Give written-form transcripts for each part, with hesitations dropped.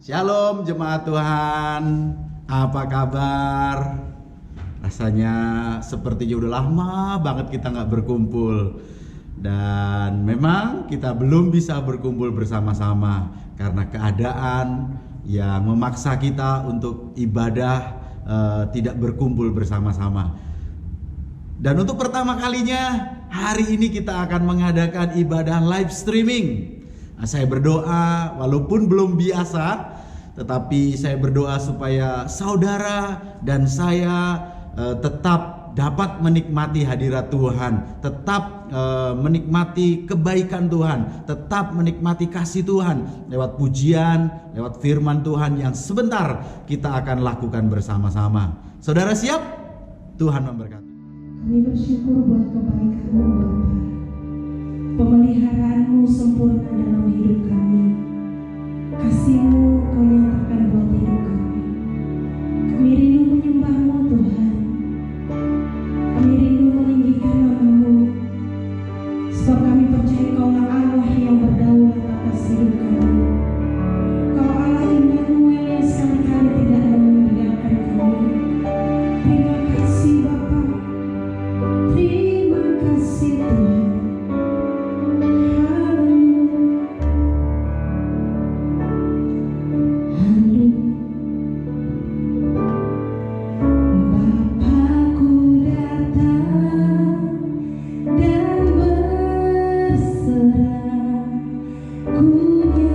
Shalom jemaat Tuhan, apa kabar? Rasanya sepertinya udah lama banget kita nggak berkumpul. Dan memang kita belum bisa berkumpul bersama-sama karena keadaan yang memaksa kita untuk ibadah tidak berkumpul bersama-sama. Dan untuk pertama kalinya hari ini kita akan mengadakan ibadah live streaming. Saya berdoa walaupun belum biasa, tetapi saya berdoa supaya saudara dan saya tetap dapat menikmati hadirat Tuhan, tetap menikmati kebaikan Tuhan, tetap menikmati kasih Tuhan lewat pujian, lewat firman Tuhan yang sebentar kita akan lakukan bersama-sama. Saudara siap? Tuhan memberkati. Kami bersyukur buat kebaikan-Mu Bapa. Pemeliharaan-Mu sempurna dalam hidup kami. Kasih-Mu Kau nyatakan buat hidup kami. Kami rindu menyembah-Mu Tuhan. Kami rindu meninggikan nama-Mu. Sebab kami percaya Kaulah Allah yang berdaulat atas hidup kami. Kau Allah Immanuel yang sekali-kali tidak meninggalkan kami. Terima kasih Bapa. Terima kasih Tuhan. Ku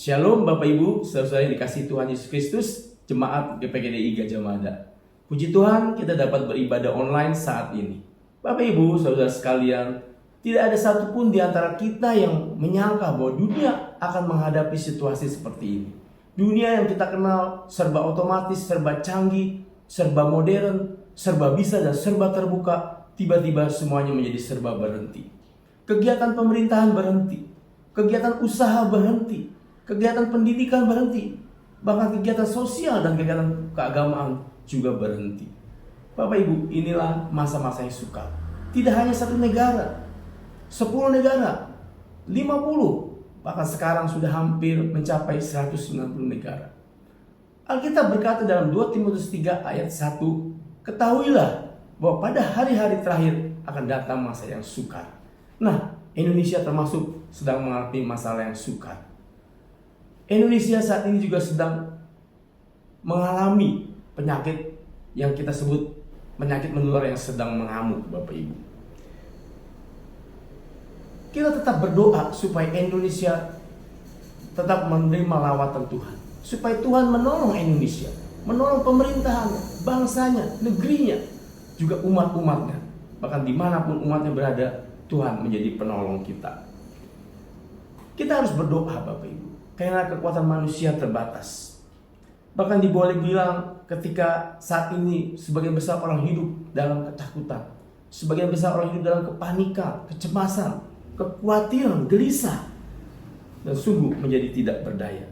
Shalom Bapak Ibu, saudara-saudara yang dikasihi Tuhan Yesus Kristus, Jemaat GPGDI Gajah Mada. Puji Tuhan kita dapat beribadah online saat ini. Bapak Ibu, saudara sekalian, tidak ada satupun di antara kita yang menyangka bahwa dunia akan menghadapi situasi seperti ini. Dunia yang kita kenal serba otomatis, serba canggih, serba modern, serba bisa dan serba terbuka, tiba-tiba semuanya menjadi serba berhenti. Kegiatan pemerintahan berhenti, kegiatan usaha berhenti, kegiatan pendidikan berhenti, bahkan kegiatan sosial dan kegiatan keagamaan juga berhenti. Bapak Ibu, inilah masa-masa yang sukar. Tidak hanya satu negara, 10 negara, 50, bahkan sekarang sudah hampir mencapai 190 negara. Alkitab berkata dalam 2 Timotius 3 ayat 1, ketahuilah bahwa pada hari-hari terakhir akan datang masa yang sukar. Nah, Indonesia termasuk sedang mengalami masalah yang sukar. Indonesia saat ini juga sedang mengalami penyakit yang kita sebut penyakit menular yang sedang mengamuk, Bapak Ibu. Kita tetap berdoa supaya Indonesia tetap menerima lawatan Tuhan, supaya Tuhan menolong Indonesia, menolong pemerintahannya, bangsanya, negerinya, juga umat-umatnya. Bahkan dimanapun umatnya berada, Tuhan menjadi penolong kita. Kita harus berdoa, Bapak Ibu, karena kekuatan manusia terbatas. Bahkan diboleh bilang ketika saat ini sebagian besar orang hidup dalam ketakutan, sebagian besar orang hidup dalam kepanikan, kecemasan, kekhawatiran, gelisah, dan sungguh menjadi tidak berdaya.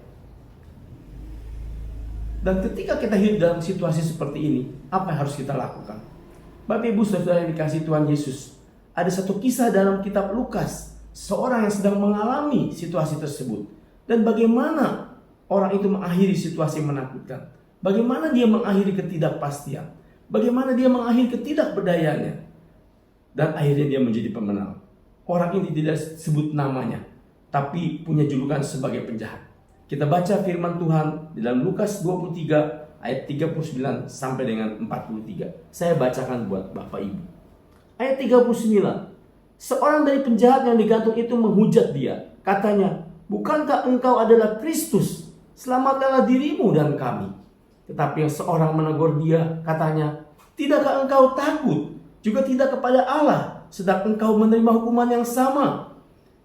Dan ketika kita hidup dalam situasi seperti ini, apa yang harus kita lakukan? Bapak Ibu saudara yang dikasihi Tuhan Yesus, ada satu kisah dalam kitab Lukas, seorang yang sedang mengalami situasi tersebut. Dan bagaimana orang itu mengakhiri situasi yang menakutkan. Bagaimana dia mengakhiri ketidakpastian. Bagaimana dia mengakhiri ketidakberdayaannya. Dan akhirnya dia menjadi pemenang. Orang ini tidak sebut namanya, tapi punya julukan sebagai penjahat. Kita baca firman Tuhan di dalam Lukas 23 ayat 39 sampai dengan 43. Saya bacakan buat Bapak Ibu. Ayat 39. Seorang dari penjahat yang digantung itu menghujat dia. Katanya, bukankah engkau adalah Kristus? Selamatkanlah dirimu dan kami. Tetapi yang seorang menegur dia, katanya, tidakkah engkau takut? Juga tidak kepada Allah, sedang engkau menerima hukuman yang sama.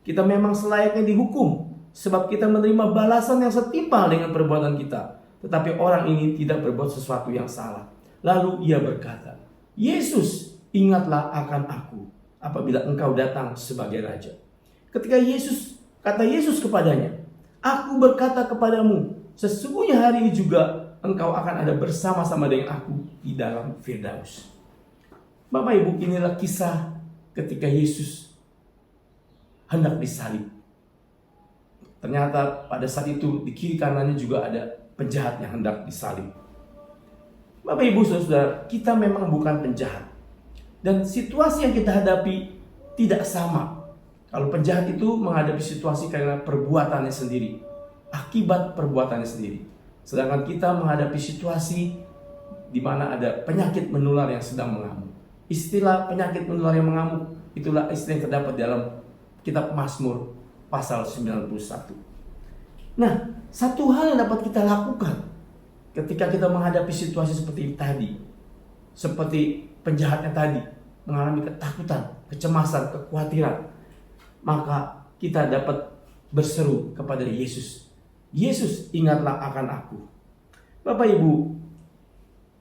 Kita memang selayaknya dihukum, sebab kita menerima balasan yang setimpal dengan perbuatan kita. Tetapi orang ini tidak berbuat sesuatu yang salah. Lalu ia berkata, Yesus, ingatlah akan aku apabila engkau datang sebagai Raja. Kata Yesus kepadanya, aku berkata kepadamu, sesungguhnya hari ini juga engkau akan ada bersama-sama dengan aku di dalam Firdaus. Bapak Ibu, inilah kisah ketika Yesus hendak disalib. Ternyata pada saat itu di kiri kanannya juga ada penjahat yang hendak disalib. Bapak Ibu saudara, kita memang bukan penjahat. Dan situasi yang kita hadapi tidak sama. Kalau penjahat itu menghadapi situasi karena perbuatannya sendiri, akibat perbuatannya sendiri. Sedangkan kita menghadapi situasi di mana ada penyakit menular yang sedang mengamuk. Istilah penyakit menular yang mengamuk itulah istilah yang terdapat dalam kitab Mazmur pasal 91. Nah, satu hal yang dapat kita lakukan ketika kita menghadapi situasi seperti tadi, seperti penjahatnya tadi, mengalami ketakutan, kecemasan, kekhawatiran, maka kita dapat berseru kepada Yesus. Yesus, ingatlah akan aku. Bapak Ibu,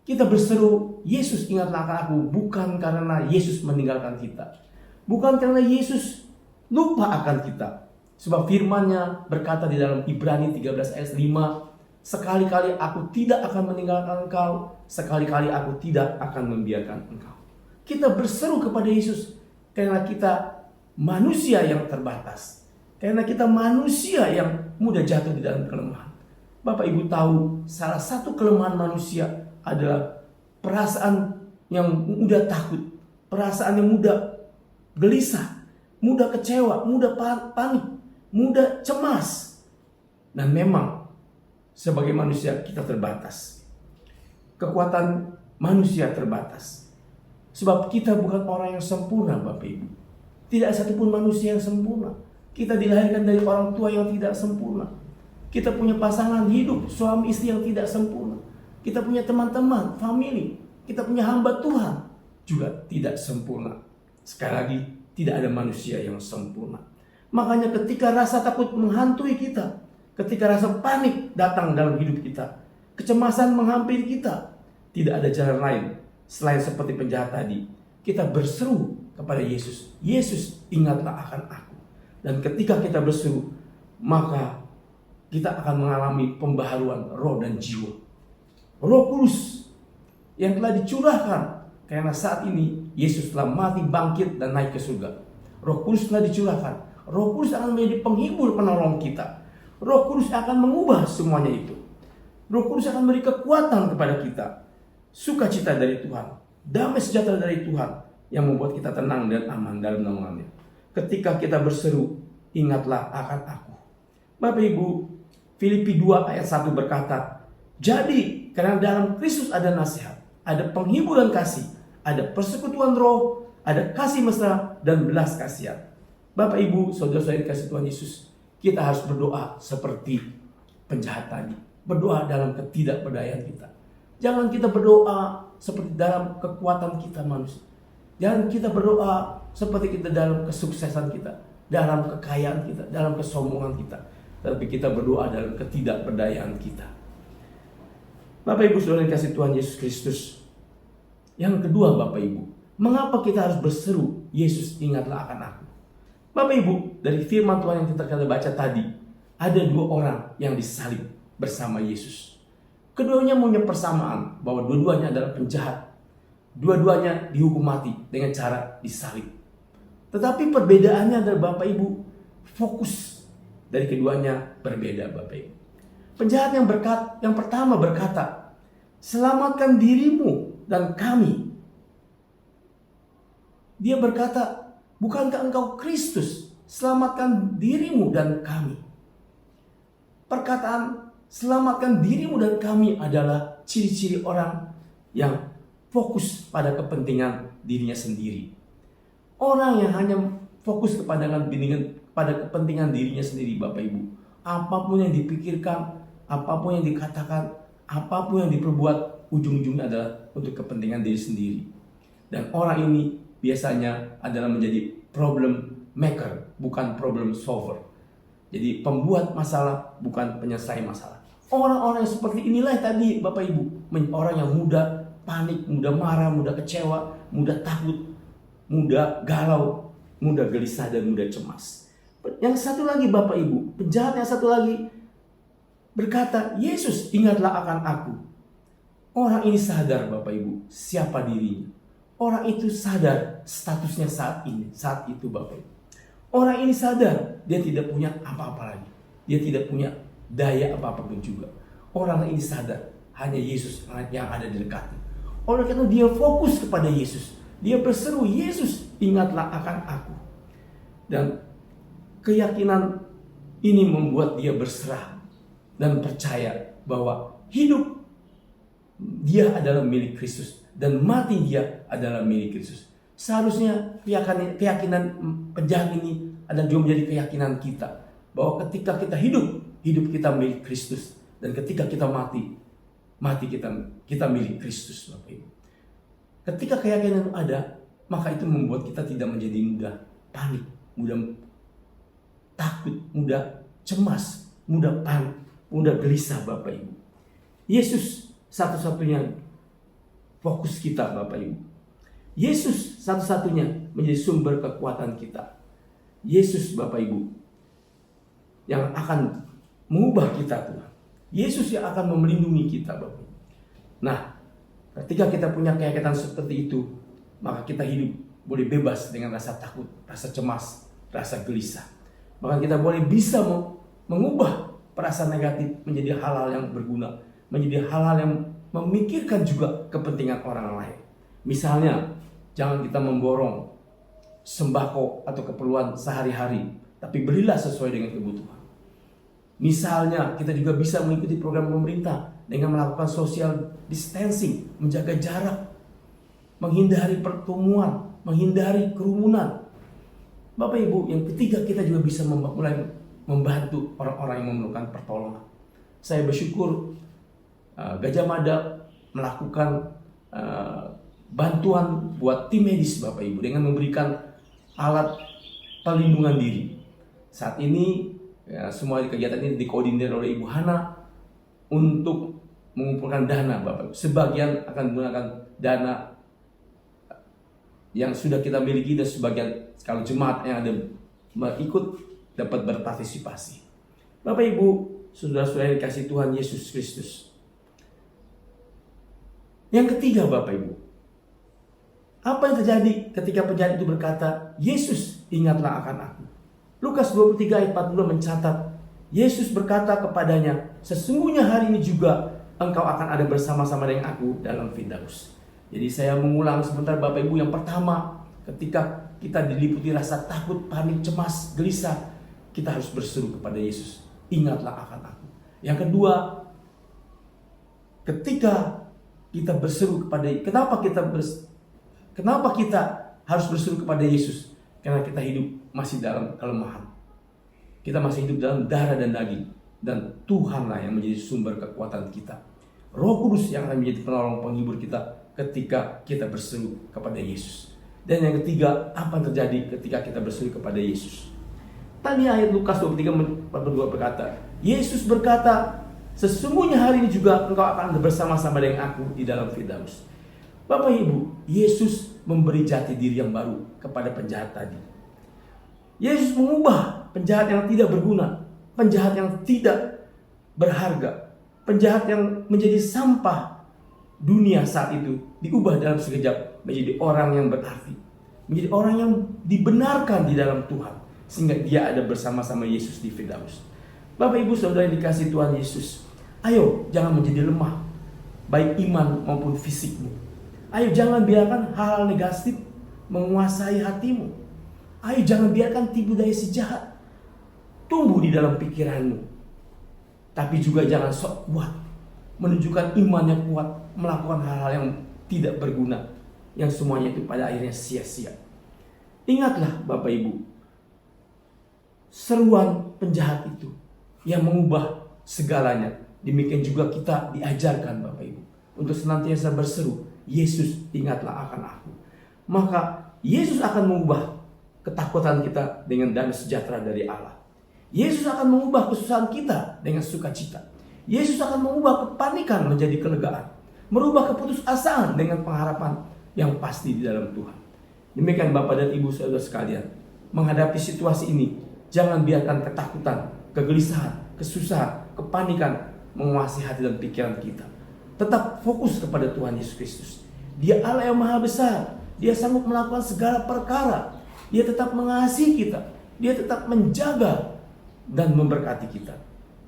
kita berseru, Yesus ingatlah akan aku, bukan karena Yesus meninggalkan kita. Bukan karena Yesus lupa akan kita. Sebab firman-Nya berkata di dalam Ibrani 13 ayat 5, sekali-kali aku tidak akan meninggalkan engkau, sekali-kali aku tidak akan membiarkan engkau. Kita berseru kepada Yesus karena kita manusia yang terbatas. Karena kita manusia yang mudah jatuh di dalam kelemahan. Bapak Ibu tahu, salah satu kelemahan manusia adalah perasaan yang mudah takut, perasaan yang mudah gelisah, mudah kecewa, mudah panik, mudah cemas. Dan memang sebagai manusia kita terbatas. Kekuatan manusia terbatas. Sebab kita bukan orang yang sempurna, Bapak Ibu. Tidak satupun manusia yang sempurna. Kita dilahirkan dari orang tua yang tidak sempurna. Kita punya pasangan hidup, suami istri yang tidak sempurna. Kita punya teman-teman, family. Kita punya hamba Tuhan juga tidak sempurna. Sekali lagi, tidak ada manusia yang sempurna. Makanya ketika rasa takut menghantui kita, ketika rasa panik datang dalam hidup kita, kecemasan menghampiri kita, tidak ada jalan lain selain seperti penjahat tadi. Kita berseru kepada Yesus. Yesus, ingatlah akan aku. Dan ketika kita berseru, maka kita akan mengalami pembaharuan roh dan jiwa. Roh Kudus yang telah dicurahkan, karena saat ini Yesus telah mati, bangkit, dan naik ke surga. Roh Kudus telah dicurahkan. Roh Kudus akan menjadi penghibur, penolong kita. Roh Kudus akan mengubah semuanya itu. Roh Kudus akan beri kekuatan kepada kita, sukacita dari Tuhan, damai sejahtera dari Tuhan, yang membuat kita tenang dan aman dalam naungannya. Ketika kita berseru, ingatlah akan aku. Bapak Ibu, Filipi 2 ayat 1 berkata, jadi karena dalam Kristus ada nasihat, ada penghiburan kasih, ada persekutuan roh, ada kasih mesra dan belas kasihan. Bapak Ibu, saudara-saudari kasih Tuhan Yesus, kita harus berdoa seperti penjahat tadi. Berdoa dalam ketidakberdayaan kita. Jangan kita berdoa seperti dalam kekuatan kita manusia. Jangan kita berdoa seperti kita dalam kesuksesan kita, dalam kekayaan kita, dalam kesombongan kita. Tapi kita berdoa dalam ketidakberdayaan kita. Bapak Ibu saudara yang kasih Tuhan Yesus Kristus. Yang kedua Bapak Ibu, mengapa kita harus berseru, Yesus ingatlah akan aku? Bapak Ibu, dari firman Tuhan yang kita baca tadi, ada dua orang yang disalib bersama Yesus. Keduanya punya persamaan bahwa dua-duanya adalah penjahat. Dua-duanya dihukum mati dengan cara disalib. Tetapi perbedaannya adalah Bapak Ibu, fokus dari keduanya berbeda Bapak Ibu. Penjahat yang pertama berkata, selamatkan dirimu dan kami. Dia berkata, bukankah engkau Kristus? Selamatkan dirimu dan kami. Perkataan selamatkan dirimu dan kami adalah ciri-ciri orang yang fokus pada kepentingan dirinya sendiri. Orang yang hanya fokus kepada kepentingan dirinya sendiri Bapak Ibu. Apapun yang dipikirkan, apapun yang dikatakan, apapun yang diperbuat, ujung-ujungnya adalah untuk kepentingan diri sendiri. Dan orang ini biasanya adalah menjadi problem maker, bukan problem solver. Jadi pembuat masalah, bukan penyelesai masalah. Orang-orang yang seperti inilah tadi Bapak Ibu, orang yang mudah panik, mudah marah, mudah kecewa, mudah takut, mudah galau, mudah gelisah, dan mudah cemas. Yang satu lagi Bapak Ibu, penjahat yang satu lagi berkata, Yesus ingatlah akan aku. Orang ini sadar Bapak Ibu, siapa dirinya. Orang itu sadar statusnya saat itu Bapak Ibu. Orang ini sadar dia tidak punya apa-apa lagi. Dia tidak punya daya apa-apapun juga. Orang ini sadar hanya Yesus yang ada di dekatnya. Oleh karena dia fokus kepada Yesus, dia berseru, Yesus ingatlah akan aku. Dan keyakinan ini membuat dia berserah dan percaya bahwa hidup dia adalah milik Kristus dan mati dia adalah milik Kristus. Seharusnya keyakinan penjahat ini adalah juga menjadi keyakinan kita bahwa ketika kita hidup kita milik Kristus, dan ketika kita mati kita milik Kristus Bapak Ibu. Ketika keyakinan itu ada, maka itu membuat kita tidak menjadi mudah panik, mudah takut, mudah cemas, mudah panik, mudah gelisah Bapak Ibu. Yesus satu-satunya fokus kita Bapak Ibu. Yesus satu-satunya menjadi sumber kekuatan kita. Yesus Bapak Ibu yang akan mengubah kita Tuhan. Yesus yang akan melindungi kita Bapak Ibu. Nah, ketika kita punya keyakinan seperti itu, maka kita hidup boleh bebas dengan rasa takut, rasa cemas, rasa gelisah. Maka kita boleh bisa mengubah perasaan negatif menjadi hal-hal yang berguna, menjadi hal-hal yang memikirkan juga kepentingan orang lain. Misalnya, jangan kita memborong sembako atau keperluan sehari-hari, tapi berilah sesuai dengan kebutuhan. Misalnya, kita juga bisa mengikuti program pemerintah dengan melakukan social distancing, menjaga jarak, menghindari pertemuan, menghindari kerumunan. Bapak Ibu, yang ketiga kita juga bisa mulai membantu orang-orang yang memerlukan pertolongan. Saya bersyukur Gajah Mada melakukan bantuan buat tim medis Bapak Ibu dengan memberikan alat pelindungan diri. Saat ini semua kegiatan ini dikoordinir oleh Ibu Hana untuk mengumpulkan dana Bapak Ibu. Sebagian akan menggunakan dana yang sudah kita miliki dan sebagian kalau jemaat yang ada ikut dapat berpartisipasi. Bapak Ibu, saudara-saudara yang dikasihi Tuhan Yesus Kristus. Yang ketiga Bapak Ibu, apa yang terjadi ketika penjahat itu berkata, Yesus ingatlah akan aku. Lukas 23 ayat 42 mencatat, Yesus berkata kepadanya, sesungguhnya hari ini juga engkau akan ada bersama-sama dengan aku dalam Firdaus. Jadi saya mengulang sebentar Bapak Ibu. Yang pertama, ketika kita diliputi rasa takut, panik, cemas, gelisah, kita harus berseru kepada Yesus, ingatlah akan aku. Yang kedua, ketika kita berseru kepada, kenapa kita harus berseru kepada Yesus? Karena kita hidup masih dalam kelemahan. Kita masih hidup dalam darah dan daging, dan Tuhanlah yang menjadi sumber kekuatan kita. Roh Kudus yang akan menjadi penolong penghibur kita ketika kita berseru kepada Yesus. Dan yang ketiga, apa yang terjadi ketika kita berseru kepada Yesus? Tadi ayat Lukas 23 berkata, Yesus berkata, sesungguhnya hari ini juga engkau akan bersama-sama dengan aku di dalam Firdaus. Bapak Ibu, Yesus memberi jati diri yang baru kepada penjahat tadi. Yesus mengubah penjahat yang tidak berguna, penjahat yang tidak berharga, penjahat yang menjadi sampah dunia saat itu, diubah dalam sekejap menjadi orang yang berarti, menjadi orang yang dibenarkan di dalam Tuhan, sehingga dia ada bersama-sama Yesus di Firdaus. Bapak Ibu saudara yang dikasihi Tuhan Yesus, ayo jangan menjadi lemah, baik iman maupun fisikmu. Ayo jangan biarkan hal-hal negatif menguasai hatimu. Ayo jangan biarkan tipu daya si jahat tumbuh di dalam pikiranmu. Tapi juga jangan sok kuat, menunjukkan iman yang kuat, melakukan hal-hal yang tidak berguna, yang semuanya itu pada akhirnya sia-sia. Ingatlah Bapak Ibu, seruan penjahat itu yang mengubah segalanya. Demikian juga kita diajarkan Bapak Ibu untuk senantiasa berseru, Yesus ingatlah akan aku. Maka Yesus akan mengubah ketakutan kita dengan damai sejahtera dari Allah. Yesus akan mengubah kesusahan kita dengan sukacita. Yesus akan mengubah kepanikan menjadi kelegaan, merubah keputusasaan dengan pengharapan yang pasti di dalam Tuhan. Demikian Bapak dan Ibu saudara sekalian, menghadapi situasi ini, jangan biarkan ketakutan, kegelisahan, kesusahan, kepanikan menguasai hati dan pikiran kita. Tetap fokus kepada Tuhan Yesus Kristus. Dia Allah yang maha besar. Dia sanggup melakukan segala perkara. Dia tetap mengasihi kita. Dia tetap menjaga dan memberkati kita.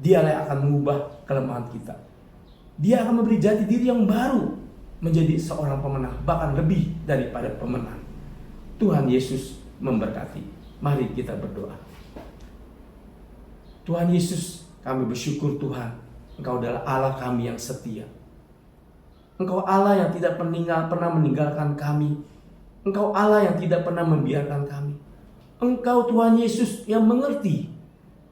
Dia yang akan mengubah kelemahan kita. Dia akan memberi jati diri yang baru, menjadi seorang pemenang, bahkan lebih daripada pemenang. Tuhan Yesus memberkati. Mari kita berdoa. Tuhan Yesus, kami bersyukur Tuhan, Engkau adalah Allah kami yang setia. Engkau Allah yang tidak pernah meninggalkan kami. Engkau Allah yang tidak pernah membiarkan kami. Engkau Tuhan Yesus yang mengerti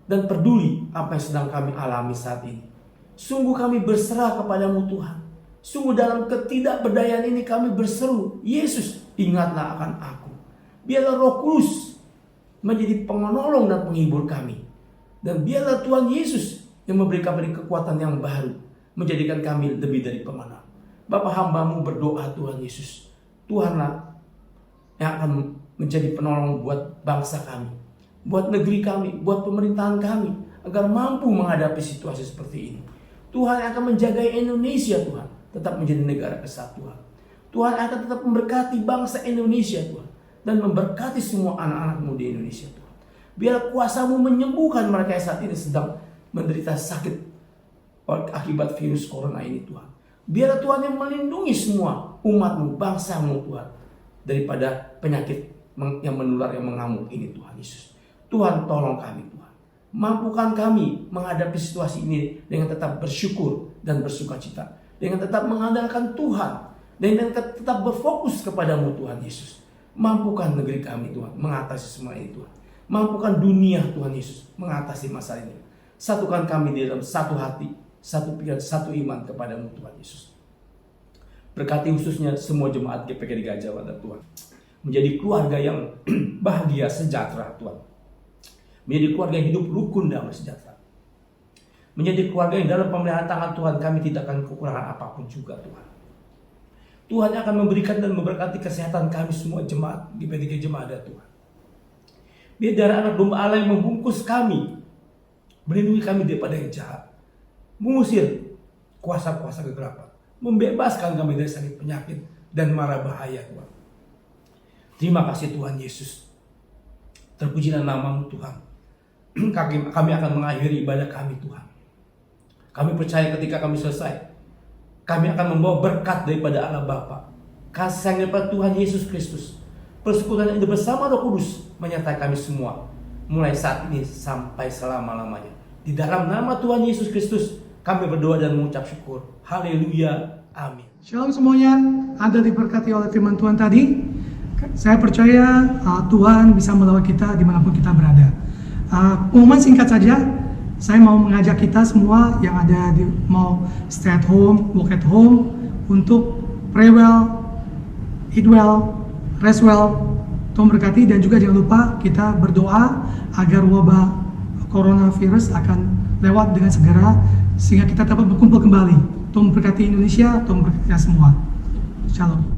dan peduli apa yang sedang kami alami saat ini. Sungguh kami berserah kepadamu Tuhan. Sungguh dalam ketidakberdayaan ini kami berseru, Yesus ingatlah akan aku. Biarlah Roh Kudus menjadi penolong dan penghibur kami. Dan biarlah Tuhan Yesus yang memberi kami kekuatan yang baru, menjadikan kami lebih dari pemenang. Bapa hamba-Mu berdoa Tuhan Yesus, Tuhanlah yang akan menjadi penolong buat bangsa kami, buat negeri kami, buat pemerintahan kami, agar mampu menghadapi situasi seperti ini. Tuhan akan menjaga Indonesia Tuhan, tetap menjadi negara kesatuan. Tuhan akan tetap memberkati bangsa Indonesia Tuhan, dan memberkati semua anak-anak-Mu di Indonesia Tuhan. Biar kuasa-Mu menyembuhkan mereka yang saat ini sedang menderita sakit akibat virus corona ini Tuhan. Biar Tuhan yang melindungi semua umat-Mu, bangsa-Mu Tuhan, daripada penyakit yang menular, yang mengamuk ini Tuhan Yesus. Tuhan tolong kami Tuhan. Mampukan kami menghadapi situasi ini dengan tetap bersyukur dan bersukacita. Dengan tetap mengandalkan Tuhan. Dengan tetap berfokus kepadamu Tuhan Yesus. Mampukan negeri kami Tuhan mengatasi semua ini Tuhan. Mampukan dunia Tuhan Yesus mengatasi masalah ini. Satukan kami di dalam satu hati, satu pikiran, satu iman kepadamu Tuhan Yesus. Berkati khususnya semua jemaat GPK di Gajah Mada Tuhan. Menjadi keluarga yang bahagia, sejahtera Tuhan. Menjadi keluarga yang hidup rukun damai sejahtera. Menjadi keluarga yang dalam pemeliharaan tangan Tuhan kami tidak akan kekurangan apapun juga Tuhan. Tuhan akan memberikan dan memberkati kesehatan kami semua jemaat GPK Jemaat Tuhan. Biar darah anak domba Allah yang membungkus kami, melindungi kami daripada yang jahat, mengusir kuasa-kuasa kegelapan, membebaskan kami dari sakit penyakit dan mara bahaya Tuhan. Terima kasih Tuhan Yesus. Terpujilah nama-Mu Tuhan. Kami akan mengakhiri ibadah kami Tuhan. Kami percaya ketika kami selesai, kami akan membawa berkat daripada Allah Bapa, kasih sayang daripada Tuhan Yesus Kristus, persekutuan yang bersama Roh Kudus menyertai kami semua, mulai saat ini sampai selama-lamanya. Di dalam nama Tuhan Yesus Kristus, kami berdoa dan mengucap syukur. Haleluya. Amin. Shalom semuanya, Anda diberkati oleh firman Tuhan tadi. Saya percaya Tuhan bisa melawat kita dimanapun kita berada. Pengumuman singkat saja, saya mau mengajak kita semua yang ada mau stay at home, work at home, untuk pray well, eat well, rest well. Tuhan berkati, dan juga jangan lupa kita berdoa agar wabah coronavirus akan lewat dengan segera sehingga kita dapat berkumpul kembali. Tuhan berkati Indonesia, Tuhan berkati semua. Shalom.